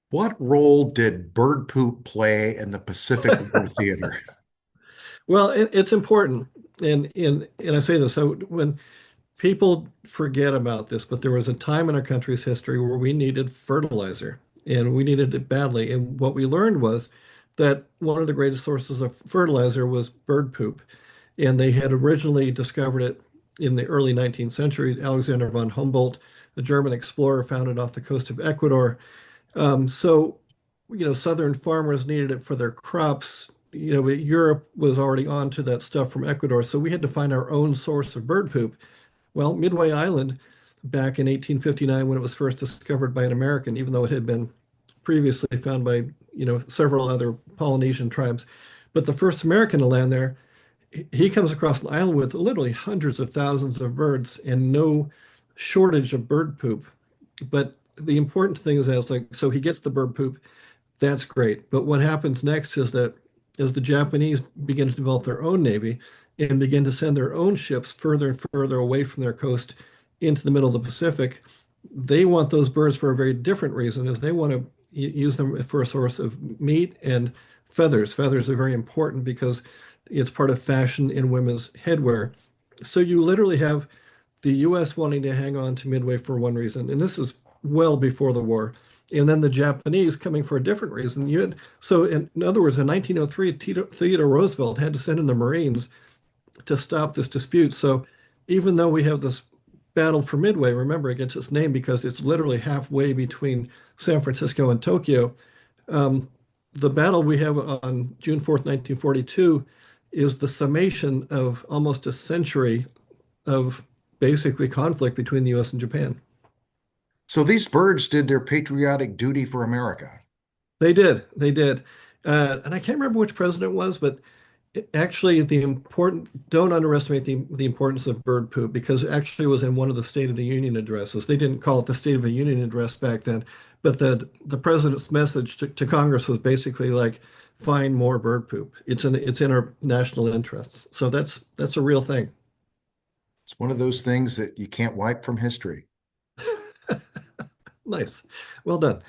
What role did bird poop play in the Pacific War Theater? Well, it's important, and I say this so when people forget about this, but there was a time in our country's history where we needed fertilizer, and we needed it badly. And what we learned was that one of the greatest sources of fertilizer was bird poop, and they had originally discovered it in the early 19th century. Alexander von Humboldt, the German explorer, found it off the coast of Ecuador. Southern farmers needed it for their crops. But Europe was already on to that stuff from Ecuador, so we had to find our own source of bird poop. Well, Midway Island, back in 1859, when it was first discovered by an American, even though it had been previously found by, several other Polynesian tribes, but the first American to land there, he comes across an island with literally hundreds of thousands of birds and no shortage of bird poop. But the important thing is that it's like, so he gets the bird poop, that's great. But what happens next is that as the Japanese begin to develop their own navy and begin to send their own ships further and further away from their coast into the middle of the Pacific, they want those birds for a very different reason, is they want to use them for a source of meat and feathers. Feathers are very important because it's part of fashion in women's headwear. So you literally have the US wanting to hang on to Midway for one reason, and this is well before the war. And then the Japanese coming for a different reason. In other words, in 1903, Theodore Roosevelt had to send in the Marines to stop this dispute. So even though we have this battle for Midway, remember it gets its name because it's literally halfway between San Francisco and Tokyo. Um, the battle we have on June 4th, 1942, is the summation of almost a century of basically conflict between the US and Japan. So these birds did their patriotic duty for America. They did. They did. And I can't remember which president it was, but actually, don't underestimate the importance of bird poop because it actually was in one of the State of the Union addresses. They didn't call it the State of the Union address back then, but the president's message to Congress was basically like, find more bird poop. It's in our national interests. So that's a real thing. It's one of those things that you can't wipe from history. Nice. Well done.